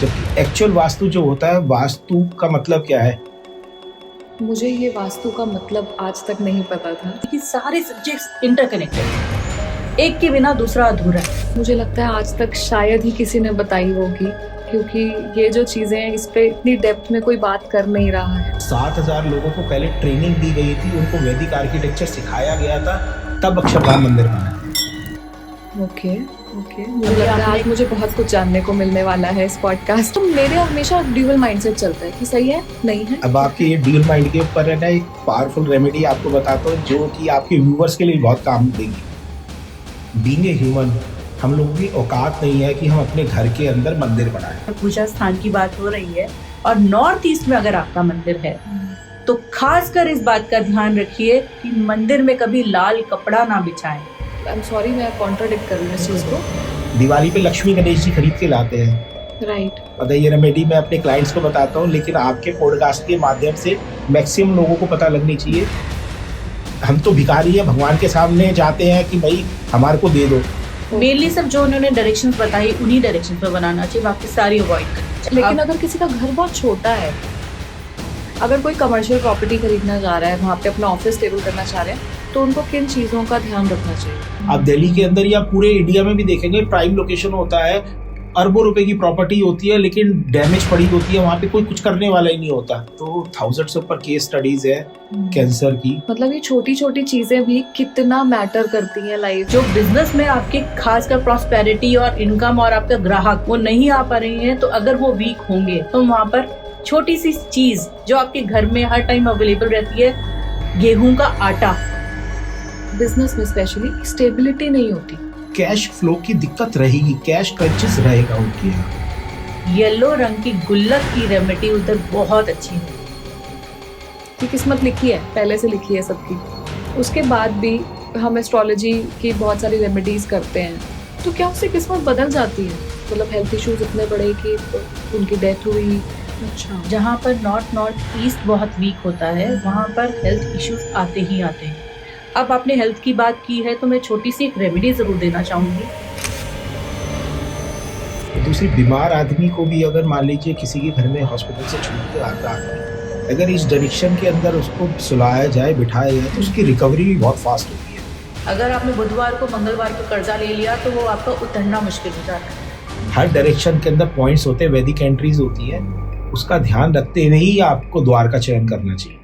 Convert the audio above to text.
जबकि एक्चुअल वास्तु जो होता है, वास्तु का मतलब क्या है? मुझे ये वास्तु का मतलब आज तक नहीं पता था कि सारे सब्जेक्ट्स इंटरकनेक्टेड, एक के बिना दूसरा अधूरा है। मुझे लगता है आज तक शायद ही किसी ने बताई होगी, क्योंकि ये जो चीजें हैं इस पे इतनी डेप्थ में कोई बात कर नहीं रहा है। 7,000 लोगों को पहले ट्रेनिंग दी गई थी, उनको वैदिक आर्किटेक्चर सिखाया गया था, तब अक्षरधाम मंदिर बना। ओके, मुझे लगता है आज मुझे बहुत कुछ जानने को मिलने वाला है इस पॉडकास्ट। तो मेरे हमेशा ड्यूअल माइंडसेट चलता है कि सही है नहीं है। अब आपके ये ड्यूअल माइंड के ऊपर है ना, एक पावरफुल रेमेडी आपको बताता हूँ जो कि आपके व्यूअर्स के लिए बहुत काम देगी। बीइंग ए ह्यूमन, हम लोगों की औकात नहीं है कि हम अपने घर के अंदर मंदिर बनाएं। पूजा स्थान की बात हो रही है और नॉर्थ ईस्ट में अगर आपका मंदिर है तो खासकर इस बात का ध्यान रखिए कि मंदिर में कभी लाल कपड़ा ना बिछाएं। आई एम सॉरी, मैं कॉन्ट्राडिक्ट कर रही हूँ इस चीज को। दिवाली पे लक्ष्मी गणेश जी खरीद के लाते हैं, राइट। पता ये रेमेडी मैं अपने क्लाइंट्स को बताता हूँ, लेकिन आपके पॉडकास्ट के माध्यम से मैक्सिमम लोगों को पता लगनी चाहिए। हम तो भिखारी हैं, भगवान के सामने जाते हैं कि भाई हमारे को दे दो। मेनली सब जो उन्होंने डायरेक्शंस बताई उन्हीं डायरेक्शंस पे बनाना चाहिए, बाकी सारी अवॉइड करनी चाहिए। लेकिन अगर किसी का घर बहुत छोटा है, अगर कोई कमर्शियल प्रॉपर्टी खरीदना चाह रहा है, वहाँ पे अपना ऑफिस स्टेबल करना चाह रहे हैं, तो उनको किन चीजों का ध्यान रखना चाहिए? आप दिल्ली के अंदर या पूरे इंडिया में भी देखेंगे, प्राइम लोकेशन होता है, अरबों रुपए की प्रॉपर्टी होती है, लेकिन डैमेज पड़ी होती है, वहाँ पे कोई कुछ करने वाला ही नहीं होता। तो थाउजेंड्स ऊपर केस स्टडीज है कैंसर की। मतलब ये छोटी छोटी चीजें भी कितना मैटर करती हैं लाइफ। जो बिजनेस में आपके खासकर प्रॉस्पेरिटी और इनकम और आपका ग्राहक वो नहीं आ पा रही है, तो अगर वो वीक होंगे तो वहाँ पर छोटी सी चीज जो आपके घर में हर टाइम अवेलेबल रहती है, गेहूं का आटा। बिजनेस में स्पेशली स्टेबिलिटी नहीं होती, कैश फ्लो की दिक्कत रहेगी, कैश क्रंचेस रहेगा उनके यहाँ। येलो रंग की गुल्लक की रेमेडी उधर बहुत अच्छी है। कि किस्मत लिखी है, पहले से लिखी है सबकी। उसके बाद भी हम एस्ट्रोलॉजी की बहुत सारी रेमेडीज करते हैं, तो क्या उससे किस्मत बदल जाती है? मतलब हेल्थ इश्यूज इतने बड़े कि उनकी डेथ हुई। अच्छा, जहाँ पर नॉर्थ ईस्ट बहुत वीक होता है वहाँ पर हेल्थ इश्यूज आते ही आते हैं। अब आपने हेल्थ की बात की है तो मैं छोटी सी एक रेमेडी जरूर देना चाहूंगी। दूसरी, बीमार आदमी को भी अगर मान लीजिए किसी के घर में हॉस्पिटल से छूट के आता है, अगर इस डायरेक्शन के अंदर उसको सुलाया जाए, बिठाया जाए, तो उसकी रिकवरी भी बहुत फास्ट होती है। अगर आपने बुधवार को मंगलवार को कर्जा ले लिया तो वो आपका उतरना मुश्किल हो जाता है। हर डायरेक्शन के अंदर पॉइंट्स होते हैं, वैदिक एंट्रीज होती है, उसका ध्यान रखते हुए ही आपको द्वार का चयन करना चाहिए।